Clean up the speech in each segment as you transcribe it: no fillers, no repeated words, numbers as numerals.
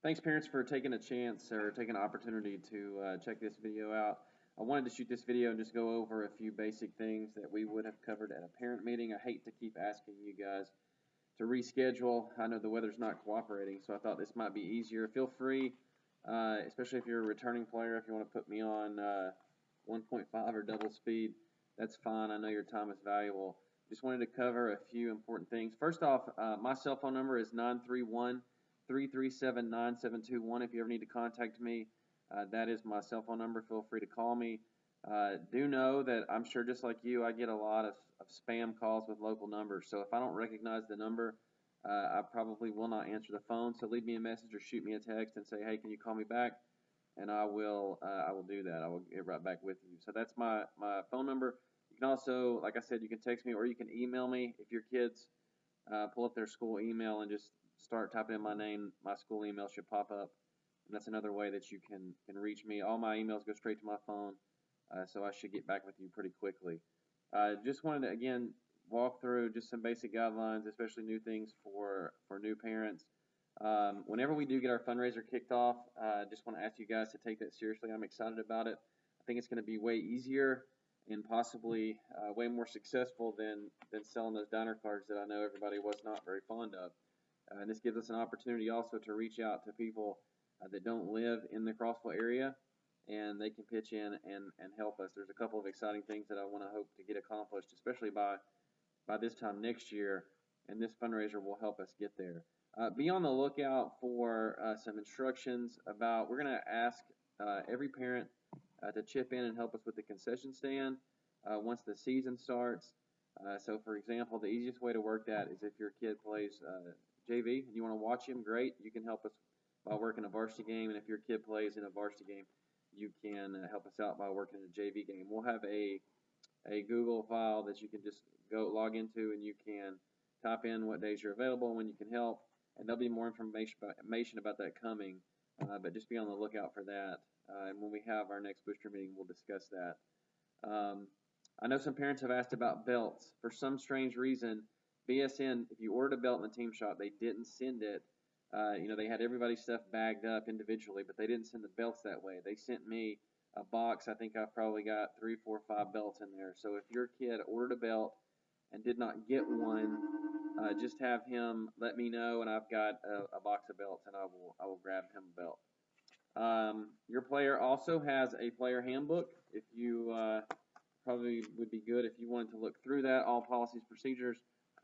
Thanks, parents, for taking a chance or taking an opportunity to check this video out. I wanted to shoot this video and just go over a few basic things that we would have covered at a parent meeting. I hate to keep asking you guys to reschedule. I know the weather's not cooperating, so I thought this might be easier. Feel free, especially if you're a returning player, if you want to put me on 1.5 or double speed, that's fine. I know your time is valuable. Just wanted to cover a few important things. First off, my cell phone number is 931-337-9721. If you ever need to contact me, that is my cell phone number. Feel free to call me. Do know that I'm sure just like you, I get a lot of spam calls with local numbers. So if I don't recognize the number, I probably will not answer the phone. So leave me a message or shoot me a text and say, hey, can you call me back? And I will do that. I will get right back with you. So that's my phone number. You can also, like I said, you can text me or you can email me. If your kids pull up their school email and just start typing in my name, my school email should pop up. And that's another way that you can reach me. All my emails go straight to my phone, so I should get back with you pretty quickly. Just wanted to, again, walk through just some basic guidelines, especially new things for new parents. Whenever we do get our fundraiser kicked off, I just want to ask you guys to take that seriously. I'm excited about it. I think it's going to be way easier and possibly way more successful than selling those diner cards that I know everybody was not very fond of. And this gives us an opportunity also to reach out to people that don't live in the Crossville area, and they can pitch in and help us. There's a couple of exciting things that I want to hope to get accomplished, especially by this time next year, and this fundraiser will help us get there. Be on the lookout for some instructions about, we're going to ask every parent to chip in and help us with the concession stand once the season starts. So, for example, the easiest way to work that is if your kid plays JV and you want to watch him, great. You can help us by working a varsity game, and if your kid plays in a varsity game, you can help us out by working in a JV game. We'll have a Google file that you can just go log into, and you can type in what days you're available and when you can help, and there'll be more information about that coming, but just be on the lookout for that. And when we have our next booster meeting, we'll discuss that. I know some parents have asked about belts. For some strange reason, BSN, if you ordered a belt in the team shop, they didn't send it. They had everybody's stuff bagged up individually, but they didn't send the belts that way. They sent me a box. I think I've probably got 3, 4, 5 belts in there. So if your kid ordered a belt and did not get one, just have him let me know, and I've got a box of belts, and I will grab him a belt. Your player also has a player handbook. If you probably would be good if you wanted to look through that. All policies, procedures,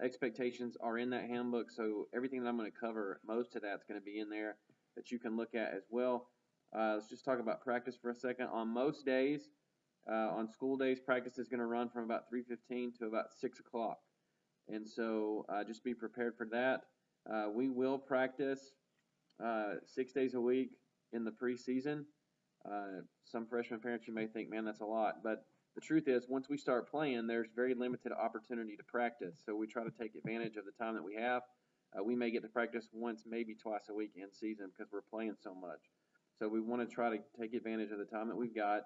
expectations are in that handbook. So everything that I'm going to cover, most of that's going to be in there that you can look at as well. Let's just talk about practice for a second. On most days, on school days, practice is going to run from about 3:15 to about 6 o'clock. And so just be prepared for that. We will practice 6 days a week in the preseason. Some freshman parents, you may think, man, that's a lot. But the truth is, once we start playing, there's very limited opportunity to practice. So we try to take advantage of the time that we have. We may get to practice once, maybe twice a week in season because we're playing so much. So we want to try to take advantage of the time that we've got.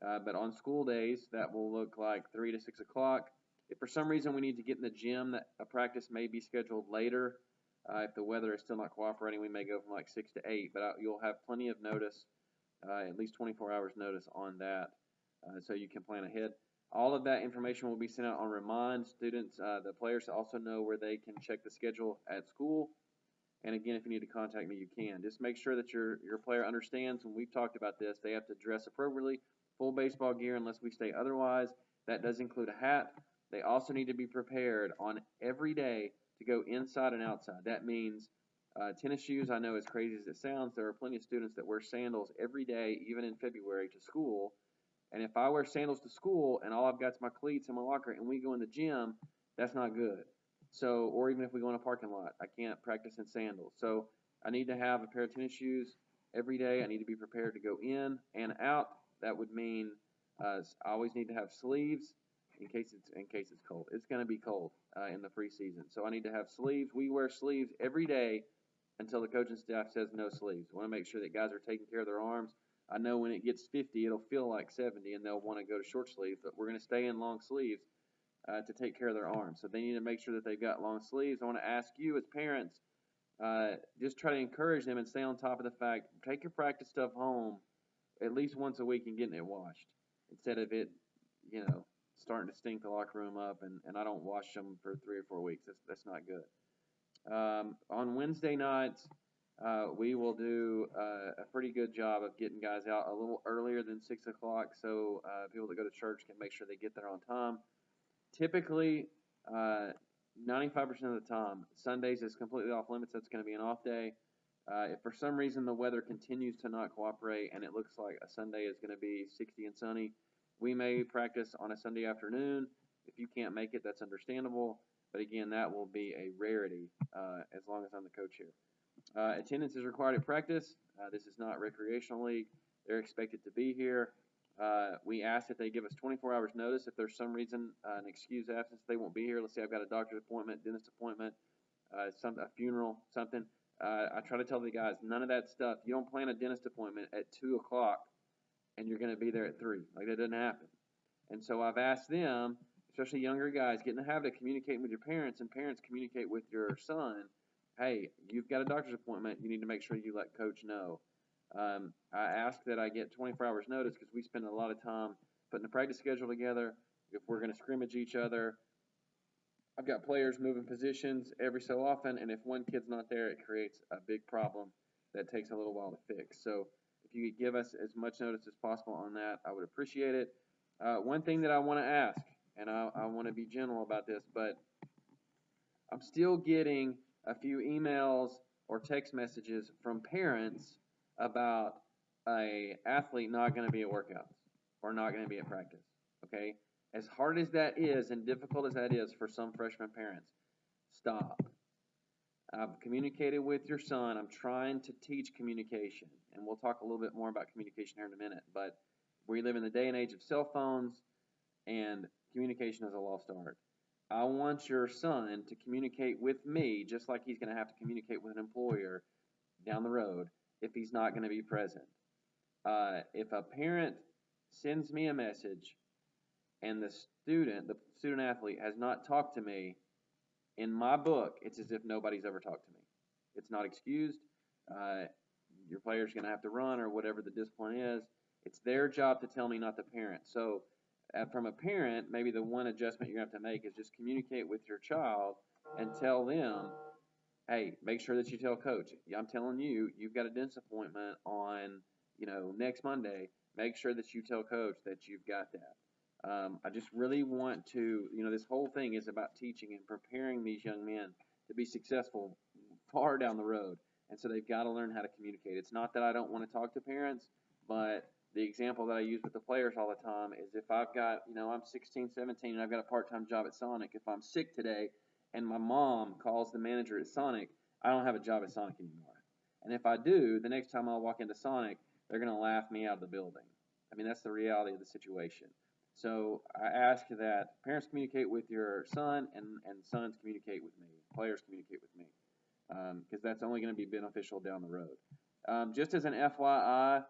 But on school days, that will look like 3 to 6 o'clock. If for some reason we need to get in the gym, that a practice may be scheduled later. If the weather is still not cooperating, we may go from like 6 to 8. But you'll have plenty of notice, at least 24 hours notice on that. So you can plan ahead. All of that information will be sent out on Remind. Students, the players also know where they can check the schedule at school. And again, if you need to contact me, you can. Just make sure that your player understands, when we've talked about this, they have to dress appropriately, full baseball gear unless we say otherwise. That does include a hat. They also need to be prepared on every day to go inside and outside. That means tennis shoes. I know, as crazy as it sounds, there are plenty of students that wear sandals every day, even in February, to school. And if I wear sandals to school and all I've got is my cleats in my locker and we go in the gym, that's not good. So, or even if we go in a parking lot, I can't practice in sandals. So I need to have a pair of tennis shoes every day. I need to be prepared to go in and out. That would mean I always need to have sleeves in case it's cold. It's going to be cold in the preseason. So I need to have sleeves. We wear sleeves every day until the coaching staff says no sleeves. We want to make sure that guys are taking care of their arms. I know when it gets 50, it'll feel like 70, and they'll want to go to short sleeves, but we're going to stay in long sleeves to take care of their arms. So they need to make sure that they've got long sleeves. I want to ask you as parents, just try to encourage them and stay on top of the fact, take your practice stuff home at least once a week and getting it washed instead of it, starting to stink the locker room up and I don't wash them for 3 or 4 weeks. That's not good. On Wednesday nights, we will do a pretty good job of getting guys out a little earlier than 6 o'clock so people that go to church can make sure they get there on time. Typically, 95% of the time, Sundays is completely off limits. That's going to be an off day. If for some reason the weather continues to not cooperate and it looks like a Sunday is going to be 60 and sunny, we may practice on a Sunday afternoon. If you can't make it, that's understandable. But again, that will be a rarity as long as I'm the coach here. Attendance is required at practice. This is not recreational league. They're expected to be here. We ask that they give us 24 hours notice. If there's some reason, an excused absence, they won't be here. Let's say I've got a doctor's appointment, dentist appointment, a funeral, something. I try to tell the guys, none of that stuff. You don't plan a dentist appointment at 2 o'clock and you're going to be there at 3. Like, that doesn't happen. And so I've asked them, especially younger guys, get in the habit of communicating with your parents, and parents communicate with your son. Hey, you've got a doctor's appointment. You need to make sure you let coach know. I ask that I get 24 hours notice because we spend a lot of time putting the practice schedule together. If we're going to scrimmage each other, I've got players moving positions every so often, and if one kid's not there, it creates a big problem that takes a little while to fix. So if you could give us as much notice as possible on that, I would appreciate it. One thing that I want to ask, and I want to be general about this, but I'm still getting a few emails or text messages from parents about a athlete not going to be at workouts or not going to be at practice. Okay, as hard as that is and difficult as that is for some freshman parents, stop. I've communicated with your son. I'm trying to teach communication, and we'll talk a little bit more about communication here in a minute. But we live in the day and age of cell phones, and communication is a lost art. I want your son to communicate with me just like he's going to have to communicate with an employer down the road if he's not going to be present. If a parent sends me a message and the student athlete has not talked to me, in my book, it's as if nobody's ever talked to me. It's not excused. Your player's going to have to run or whatever the discipline is. It's their job to tell me, not the parent. So from a parent, maybe the one adjustment you're going to have to make is just communicate with your child and tell them, hey, make sure that you tell coach. I'm telling you, you've got a dentist appointment on, next Monday. Make sure that you tell coach that you've got that. I just really want to, this whole thing is about teaching and preparing these young men to be successful far down the road. And so they've got to learn how to communicate. It's not that I don't want to talk to parents, but the example that I use with the players all the time is if I've got, I'm 16, 17, and I've got a part-time job at Sonic. If I'm sick today and my mom calls the manager at Sonic, I don't have a job at Sonic anymore. And if I do, the next time I walk into Sonic, they're going to laugh me out of the building. I mean, that's the reality of the situation. So I ask that parents communicate with your son and sons communicate with me, players communicate with me, because that's only going to be beneficial down the road. Just as an FYI,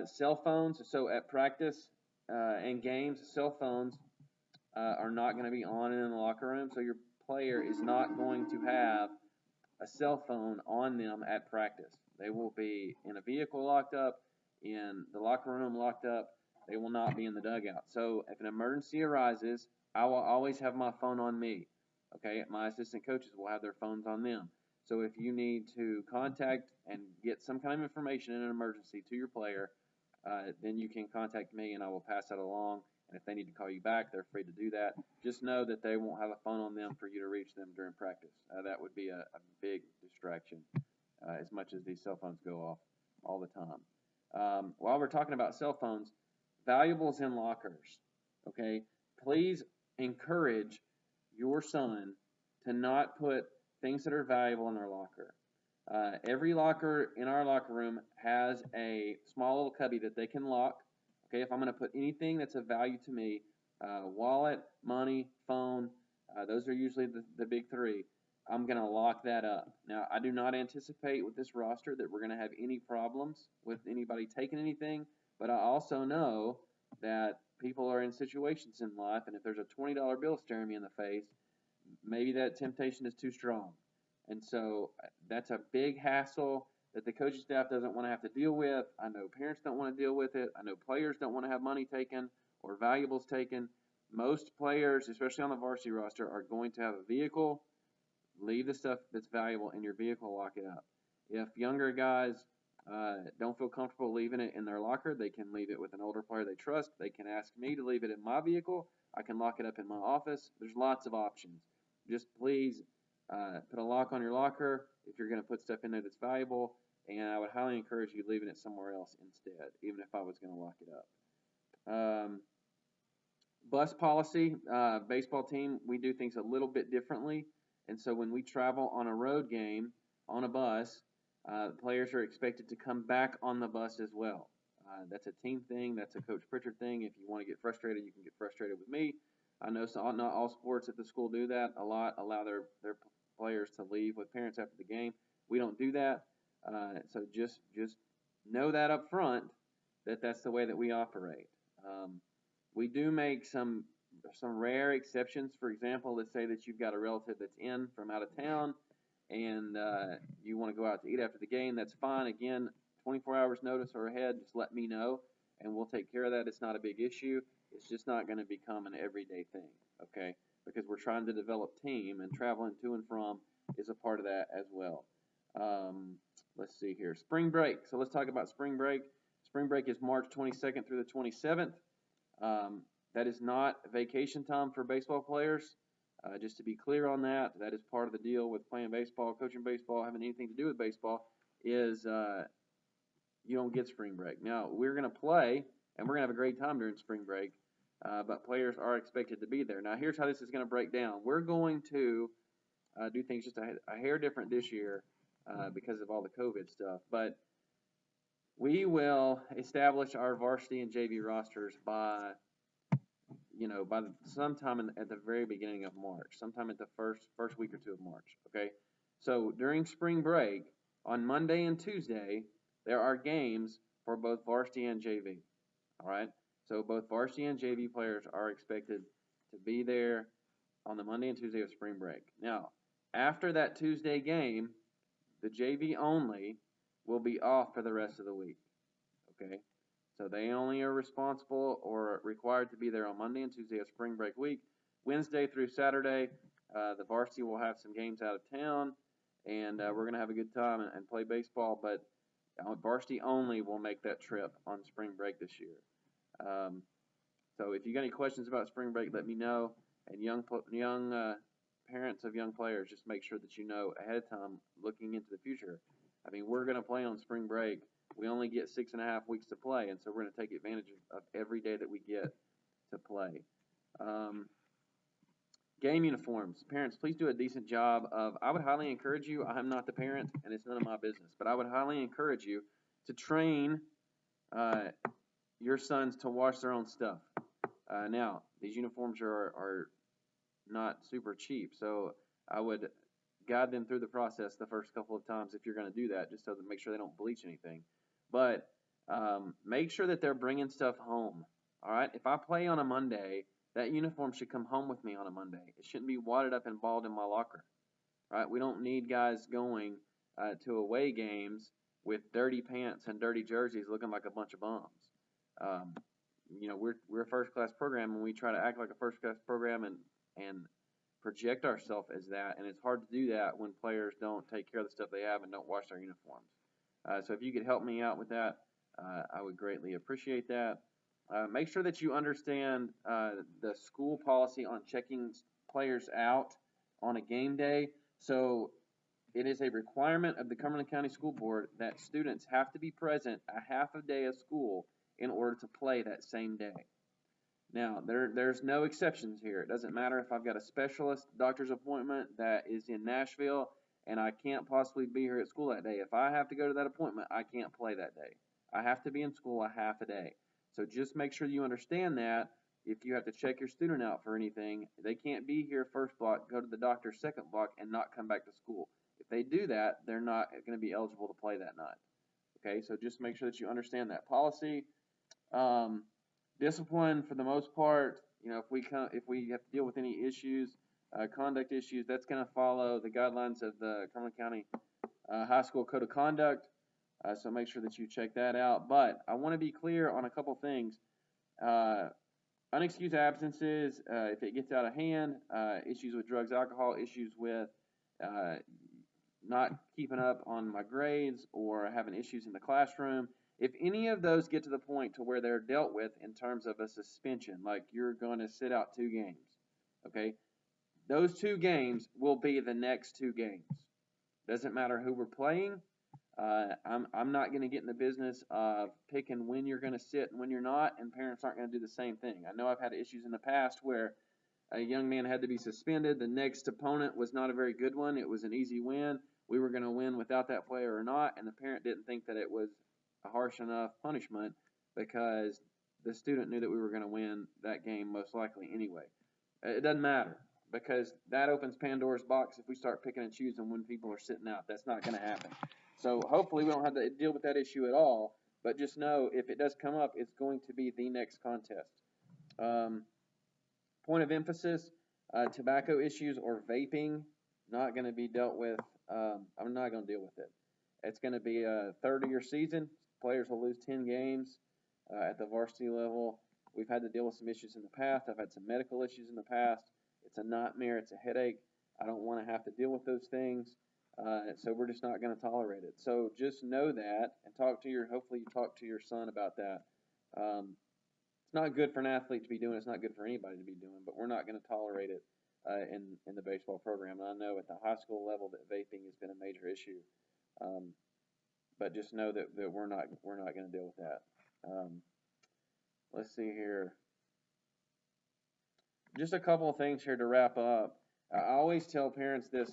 cell phones, so at practice and games, cell phones are not going to be on in the locker room, so your player is not going to have a cell phone on them at practice. They will be in a vehicle locked up, in the locker room locked up. They will not be in the dugout. So if an emergency arises, I will always have my phone on me. Okay, my assistant coaches will have their phones on them. So if you need to contact and get some kind of information in an emergency to your player, then you can contact me and I will pass that along. And if they need to call you back, they're free to do that. Just know that they won't have a phone on them for you to reach them during practice. That would be a big distraction, as much as these cell phones go off all the time. While we're talking about cell phones, valuables in lockers, okay? Please encourage your son to not put things that are valuable in their locker. Every locker in our locker room has a small little cubby that they can lock. Okay, if I'm going to put anything that's of value to me, wallet, money, phone, those are usually the big three. I'm going to lock that up. Now, I do not anticipate with this roster that we're going to have any problems with anybody taking anything, but I also know that people are in situations in life, and if there's a $20 bill staring me in the face, maybe that temptation is too strong. And so that's a big hassle that the coaching staff doesn't want to have to deal with. I know parents don't want to deal with it. I know players don't want to have money taken or valuables taken. Most players, especially on the varsity roster, are going to have a vehicle. Leave the stuff that's valuable in your vehicle, lock it up. If younger guys don't feel comfortable leaving it in their locker, they can leave it with an older player they trust. They can ask me to leave it in my vehicle. I can lock it up in my office. There's lots of options. Just please put a lock on your locker if you're going to put stuff in there that's valuable, and I would highly encourage you leaving it somewhere else instead, even if I was going to lock it up. Bus policy, baseball team, we do things a little bit differently. And so when we travel on a road game on a bus, players are expected to come back on the bus as well. That's a team thing. That's a Coach Pritchard thing. If you want to get frustrated, you can get frustrated with me. I know not all sports at the school do that. A lot allow their players to leave with parents after the game. We don't do that. So just know that up front that that's the way that we operate. We do make some rare exceptions. For example, let's say that you've got a relative that's in from out of town, and you want to go out to eat after the game. That's fine. Again, 24 hours notice or ahead, just let me know, and we'll take care of that. It's not a big issue. It's just not going to become an everyday thing, okay? Because we're trying to develop team, and traveling to and from is a part of that as well. Let's see here. Spring break. So let's talk about spring break. Spring break is March 22nd through the 27th. That is not vacation time for baseball players. Just to be clear on that, that is part of the deal with playing baseball, coaching baseball, having anything to do with baseball, is you don't get spring break. Now, we're going to play, and we're going to have a great time during spring break, but players are expected to be there. Now, here's how this is going to break down. We're going to do things just a hair different this year because of all the COVID stuff, but we will establish our varsity and JV rosters by sometime at the very beginning of March, sometime at the first week or two of March. Okay, so during spring break on Monday and Tuesday, there are games for both varsity and JV. All right, so both varsity and JV players are expected to be there on the Monday and Tuesday of spring break. Now, after that Tuesday game, the JV only will be off for the rest of the week. Okay, so they only are responsible or required to be there on Monday and Tuesday of spring break week. Wednesday through Saturday, the varsity will have some games out of town, and we're going to have a good time and play baseball, but varsity only will make that trip on spring break this year. So if you got any questions about spring break, let me know. And young parents of young players, just make sure that you know ahead of time, looking into the future. I mean, we're going to play on spring break. We only get 6.5 weeks to play, and so we're going to take advantage of every day that we get to play. Game uniforms. Parents, please do a decent job of, I would highly encourage you, I'm not the parent, and it's none of my business, but I would highly encourage you to train your sons to wash their own stuff. Now, these uniforms are not super cheap, so I would guide them through the process the first couple of times if you're going to do that, just so to make sure they don't bleach anything. But make sure that they're bringing stuff home. All right, if I play on a Monday, that uniform should come home with me on a Monday. It shouldn't be wadded up and balled in my locker. Right? We don't need guys going to away games with dirty pants and dirty jerseys looking like a bunch of bums. We're a first-class program, and we try to act like a first-class program and project ourselves as that, and it's hard to do that when players don't take care of the stuff they have and don't wash their uniforms. So if you could help me out with that, I would greatly appreciate that. Make sure that you understand the school policy on checking players out on a game day. So it is a requirement of the Cumberland County School Board that students have to be present a half a day of school in order to play that same day. Now, there's no exceptions here. It doesn't matter if I've got a specialist doctor's appointment that is in Nashville and I can't possibly be here at school that day. If I have to go to that appointment, I can't play that day. I have to be in school a half a day. So just make sure you understand that. If you have to check your student out for anything, they can't be here first block, go to the doctor's second block, and not come back to school. If they do that, they're not going to be eligible to play that night. Okay, so just make sure that you understand that policy. Discipline, for the most part, if we have to deal with any issues, conduct issues, that's going to follow the guidelines of the Cumberland County High School Code of Conduct. So make sure that you check that out. But I want to be clear on a couple things. Unexcused absences, if it gets out of hand, issues with drugs, alcohol, issues with not keeping up on my grades or having issues in the classroom. If any of those get to the point to where they're dealt with in terms of a suspension, like you're going to sit out 2 games, okay, those 2 games will be the next 2 games. Doesn't matter who we're playing. I'm not going to get in the business of picking when you're going to sit and when you're not, and parents aren't going to do the same thing. I know I've had issues in the past where a young man had to be suspended. The next opponent was not a very good one. It was an easy win. We were going to win without that player or not, and the parent didn't think that it was a harsh enough punishment because the student knew that we were going to win that game most likely anyway. It doesn't matter because that opens Pandora's box if we start picking and choosing when people are sitting out. That's not going to happen. So hopefully we don't have to deal with that issue at all, but just know if it does come up, it's going to be the next contest. Point of emphasis, tobacco issues or vaping, not going to be dealt with. I'm not going to deal with it. It's going to be a third of your season. Players will lose 10 games at the varsity level. We've had to deal with some issues in the past. I've had some medical issues in the past. It's a nightmare. It's a headache. I don't want to have to deal with those things. So we're just not going to tolerate it. So just know that and hopefully you talk to your son about that. It's not good for an athlete to be doing. It's not good for anybody to be doing, but we're not going to tolerate it in the baseball program. And I know at the high school level that vaping has been a major issue. But just know that we're not going to deal with that. Let's see here. Just a couple of things here to wrap up. I always tell parents this,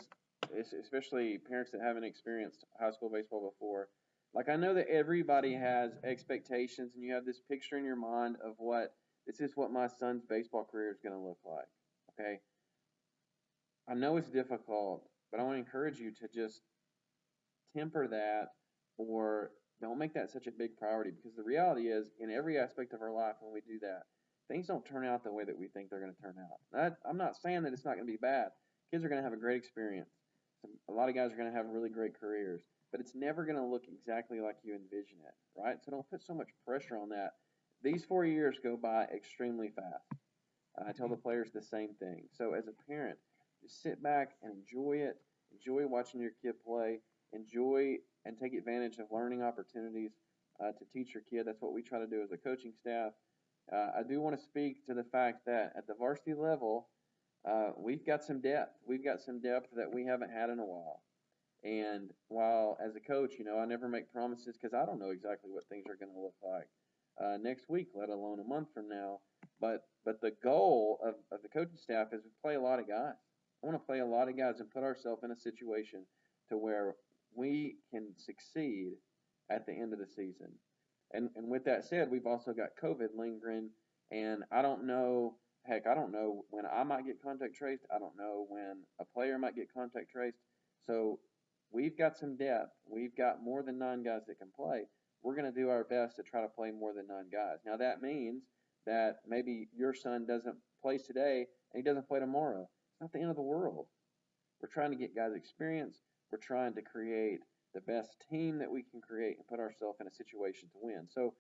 especially parents that haven't experienced high school baseball before. Like, I know that everybody has expectations, and you have this picture in your mind of this is what my son's baseball career is going to look like. Okay? I know it's difficult, but I want to encourage you to just temper that or don't make that such a big priority, because the reality is, in every aspect of our life, when we do that, things don't turn out the way that we think they're going to turn out. I'm not saying that it's not going to be bad. Kids are going to have a great experience. A lot of guys are going to have really great careers, but it's never going to look exactly like you envision it, right? So don't put so much pressure on that. These 4 years go by extremely fast. I tell the players the same thing. So as a parent, just sit back and enjoy it. Enjoy watching your kid play. Enjoy and take advantage of learning opportunities to teach your kid. That's what we try to do as a coaching staff. I do want to speak to the fact that at the varsity level, we've got some depth. We've got some depth that we haven't had in a while. And while as a coach, I never make promises because I don't know exactly what things are going to look like next week, let alone a month from now. But the goal of the coaching staff is to play a lot of guys. I want to play a lot of guys and put ourselves in a situation to where we can succeed at the end of the season. And with that said, we've also got COVID lingering, and I don't know when I might get contact traced. I don't know when a player might get contact traced. So we've got some depth. We've got more than 9 guys that can play. We're going to do our best to try to play more than 9 guys. Now, that means that maybe your son doesn't play today and he doesn't play tomorrow. It's not the end of the world. We're trying to get guys experience. We're trying to create the best team that we can create and put ourselves in a situation to win. So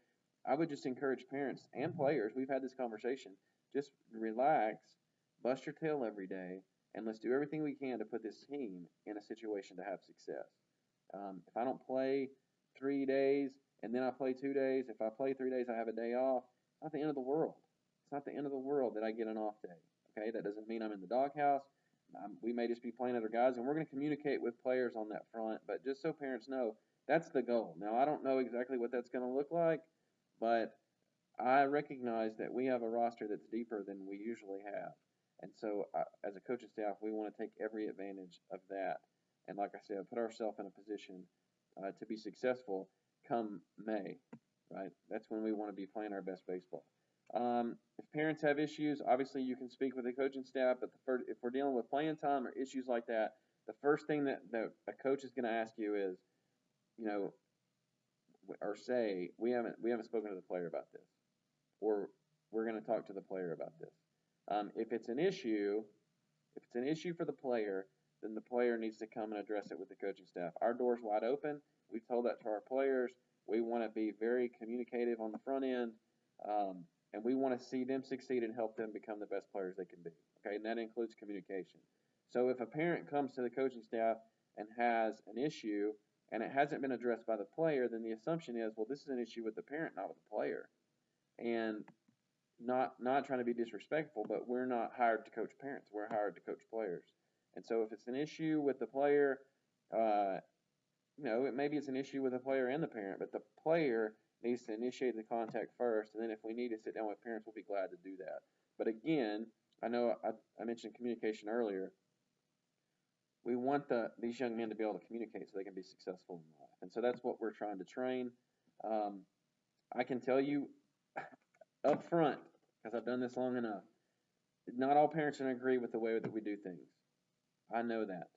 I would just encourage parents and players, we've had this conversation, just relax, bust your tail every day, and let's do everything we can to put this team in a situation to have success. If I don't play 3 days and then I play 2 days, if I play 3 days, I have a day off, it's not the end of the world. It's not the end of the world that I get an off day. Okay, that doesn't mean I'm in the doghouse. We may just be playing other guys, and we're going to communicate with players on that front. But just so parents know, that's the goal. Now, I don't know exactly what that's going to look like, but I recognize that we have a roster that's deeper than we usually have. And so as a coaching staff, we want to take every advantage of that. And like I said, put ourselves in a position to be successful come May, right? That's when we want to be playing our best baseball. If parents have issues, obviously you can speak with the coaching staff, but if we're dealing with playing time or issues like that, the first thing that a coach is going to ask you is, or say, we haven't spoken to the player about this, or we're going to talk to the player about this. If it's an issue, If it's an issue for the player, then the player needs to come and address it with the coaching staff. Our door's wide open. We've told that to our players. We want to be very communicative on the front end, and we want to see them succeed and help them become the best players they can be. Okay, and that includes communication. So if a parent comes to the coaching staff and has an issue and it hasn't been addressed by the player, then the assumption is, well, this is an issue with the parent, not with the player. And not trying to be disrespectful, but we're not hired to coach parents. We're hired to coach players. And so if it's an issue with the player, maybe it's an issue with the player and the parent, but the player needs to initiate the contact first, and then if we need to sit down with parents, we'll be glad to do that. But again, I know I mentioned communication earlier. We want these young men to be able to communicate so they can be successful in life. And so that's what we're trying to train. I can tell you up front, because I've done this long enough, not all parents are going to agree with the way that we do things. I know that.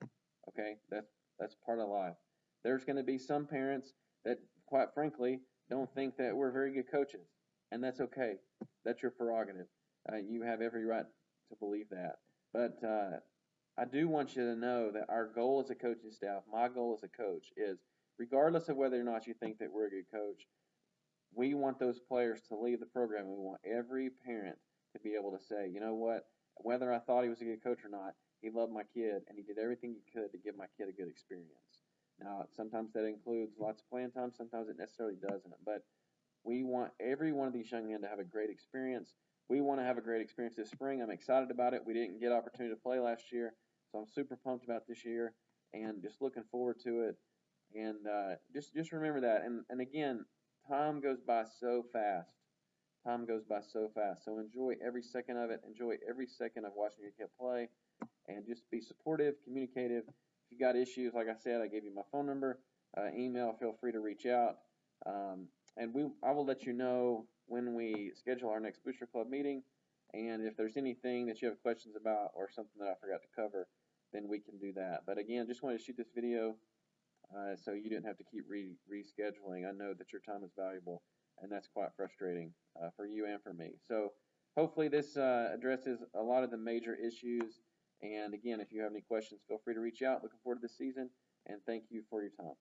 Okay? That's part of life. There's going to be some parents that, quite frankly, don't think that we're very good coaches. And that's okay. That's your prerogative. You have every right to believe that. But I do want you to know that our goal as a coaching staff, my goal as a coach, is regardless of whether or not you think that we're a good coach, we want those players to leave the program. We want every parent to be able to say, you know what, whether I thought he was a good coach or not, he loved my kid and he did everything he could to give my kid a good experience. Now, sometimes that includes lots of playing time, sometimes it necessarily doesn't, but we want every one of these young men to have a great experience. We want to have a great experience this spring. I'm excited about it. We didn't get opportunity to play last year, so I'm super pumped about this year and just looking forward to it. And just remember that. And again, time goes by so fast. Time goes by so fast. So enjoy every second of it. Enjoy every second of watching your kid play. And just be supportive, communicative. If you got issues, like I said, I gave you my phone number, email. Feel free to reach out. And I will let you know when we schedule our next Booster Club meeting. And if there's anything that you have questions about or something that I forgot to cover, then we can do that. But again, just wanted to shoot this video so you didn't have to keep rescheduling. I know that your time is valuable, and that's quite frustrating for you and for me. So hopefully this addresses a lot of the major issues. And again, if you have any questions, feel free to reach out. Looking forward to this season, and thank you for your time.